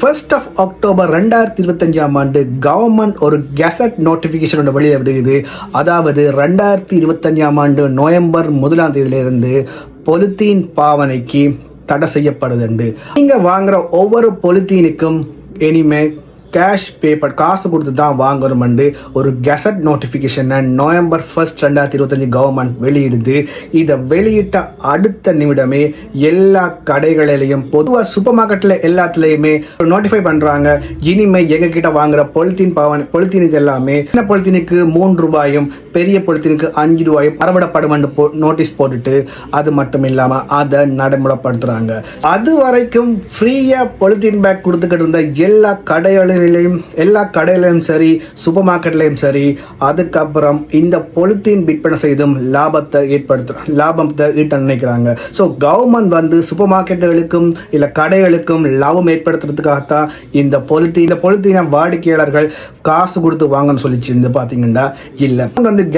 1st of October 2025 ஆண்டு government ஒரு gazette notification ஒன்று வெளியே விடுகிறது. அதாவது 2025 ஆண்டு நவம்பர் 1ஆம் தேதியிலிருந்து பொலித்தீன் பாவனைக்கு தடை செய்யப்படுதுண்டு. நீங்கள் வாங்குற ஒவ்வொரு பொலித்தீனுக்கும் இனிமே கேஷ் பேப்பர் காசு கொடுத்து தான் வாங்கணும்னு ஒரு கெசட் நோட்டிஃபிகேஷனை நவம்பர் 1 2025 கவர்மெண்ட் வெளியிடுது. இதை வெளியிட்ட அடுத்த நிமிடமே எல்லா கடைகளிலையும் பொதுவாக சூப்பர் மார்க்கெட்டில் எல்லாத்துலேயுமே நோட்டிஃபை பண்ணுறாங்க. இனிமேல் எங்ககிட்ட வாங்குற பொலித்தீனுக்கு எல்லாமே சின்ன பொலித்தீனுக்கு 3 ரூபாயும் பெரிய பொலித்தீனுக்கு 5 ரூபாயும் அறவிடப்படும் நோட்டீஸ் போட்டுட்டு அது மட்டும் இல்லாமல் அதை நடைமுறைப்படுத்துகிறாங்க. அது வரைக்கும் ஃப்ரீயாக பொலித்தீன் பேக் கொடுத்துக்கிட்டு இருந்த எல்லா கடையிலையும் சரி சூப்பர் மார்க்கெட்லையும் சரி அதுக்கப்புறம் இந்த பொலித்தீன் விற்பனை செய்தும் லாபத்தை ஈட்ட நினைக்கிறாங்க. ஸோ கவர்மெண்ட் சூப்பர் மார்க்கெட்டுகளுக்கும் இல்லை கடைகளுக்கும் லாபம் ஏற்படுத்துறதுக்காகத்தான் இந்த பொலித்தீனை வாடிக்கையாளர்கள் காசு கொடுத்து வாங்கன்னு சொல்லிச்சிருந்து பார்த்தீங்கன்னா இல்லை.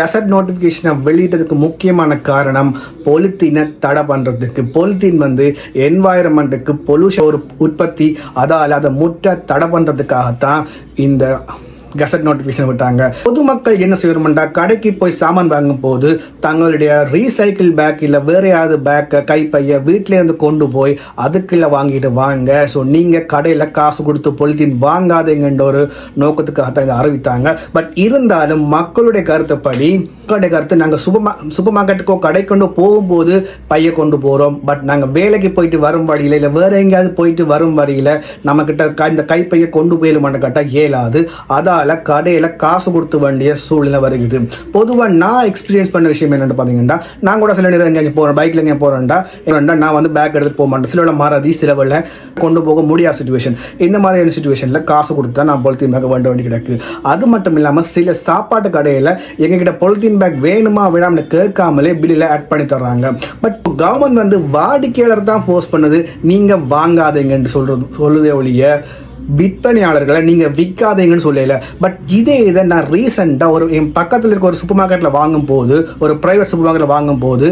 கெசட் நோட்டிஃபிகேஷனை வெளியிட்டதுக்கு முக்கியமான காரணம் பொலித்தீனை தடை பண்ணுறதுக்கு. பொலித்தீன் என்வாயரன்மெண்ட்டுக்கு பொல்யூஷன் ஒரு உற்பத்தி, அதால் அதை முற்ற தடை பண்ணுறதுக்காகத்தான் இந்த கெசட் நோட்டிஃபிகேஷன் விட்டாங்க. பொதுமக்கள் என்ன செய்யணும்டா, கடைக்கு போய் சாமான் வாங்கும் போது தங்களுடைய ரீசைக்கிள் பேக் இல்லை வேற யாவது பேக்கை கைப்பைய வீட்டில இருந்து கொண்டு போய் அதுக்குள்ள வாங்கிட்டு வாங்க. ஸோ நீங்க கடையில் காசு கொடுத்து பொலித்தீன் வாங்காதீங்கன்ற ஒரு நோக்கத்துக்காகத்தான் இதை அறிவித்தாங்க. பட் இருந்தாலும் மக்களுடைய கருத்துப்படி நாங்கள் சூப்பர் மார்க்கெட்டுக்கோ கடை கொண்டு போகும்போது பைய கொண்டு போகிறோம். பட் நாங்கள் வேலைக்கு போயிட்டு வரும் வழியில் இல்லை வேற எங்கேயாவது போயிட்டு வரும் வழியில் நம்மக்கிட்ட இந்த கைப்பையை கொண்டு போயிடுமான்னு கேட்டால் இயலாது. அதால் கடையில் காசு கொடுத்து வேண்டிய சூழ்நிலை வருகிறது. பொதுவாக நான் எக்ஸ்பீரியன்ஸ் பண்ண விஷயம் என்னென்னு பார்த்தீங்கன்னா, நான் கூட சில நேரம் எங்கேயாச்சும் போகிறேன், பைக்கில் எங்கேயும் போகிறேன்டா நான் பேக் எடுத்துட்டு போக மாட்டேன். சில மறதி சிலவில் கொண்டு போக முடியாத சுச்சுவேஷன். இந்த மாதிரியான சுச்சுவேஷனில் காசு கொடுத்து தான் நான் பொலித்தீன் பேக் வேண்டி கிடக்கு. அது மட்டும் இல்லாமல் சில சாப்பாட்டு கடையில் எங்ககிட்ட பொலித்தீன் பேக் வேணுமா வேணாம்னு கேட்காமலே பில்லில் ஆட் பண்ணி தர்றாங்க. பட் கவர்மெண்ட் வாடிக்கையாளர் தான் ஃபோர்ஸ் பண்ணுது, நீங்க வாங்காதீங்கன்னு சொல்லுதே ஒழிய விற்பனையாளர்களை நீங்க விற்காதீங்கன்னு சொல்லல. பட் இதை நான் ரீசெண்டா என் பக்கத்தில் இருக்க ஒரு சூப்பர் மார்க்கெட்ல வாங்கும் போது, ஒரு பிரைவேட் சூப்பர் மார்க்கெட்ல வாங்கும் போது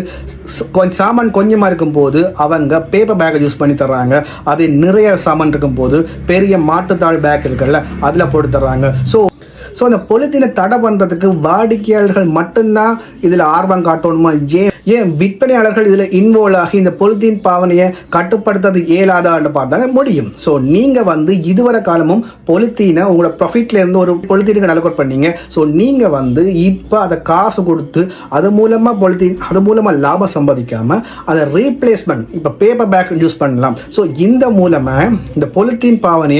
சாமான் கொஞ்சமா இருக்கும் போது அவங்க பேப்பர் பேக்கை யூஸ் பண்ணி தர்றாங்க. அது நிறைய சாமான் இருக்கும் போது பெரிய மாட்டுத்தாள் பேக் இருக்குல்ல அதுல போட்டு தர்றாங்க. ஸோ அந்த பொலித்தீனை தடை பண்ணுறதுக்கு வாடிக்கையாளர்கள் மட்டும்தான் இதில் ஆர்வம் காட்டணுமா? ஏன் விற்பனையாளர்கள் இதில் இன்வால்வ் ஆகி இந்த பொலித்தீன் பாவனையை கட்டுப்படுத்துறது இயலாதான்னு பார்த்தாங்க முடியும். ஸோ நீங்கள் இதுவரை காலமும் பொலித்தீனை உங்களோட ப்ராஃபிட்ல இருந்து ஒரு பொலித்தீனுக்கு அலோகேட் பண்ணீங்க. ஸோ நீங்கள் இப்போ அதை காசு கொடுத்து அது மூலமாக லாபம் சம்பாதிக்காம அதை ரீப்ளேஸ்மெண்ட் இப்போ பேப்பர் பேக் யூஸ் பண்ணலாம். ஸோ இந்த மூலமாக இந்த பொலித்தீன் பாவனையை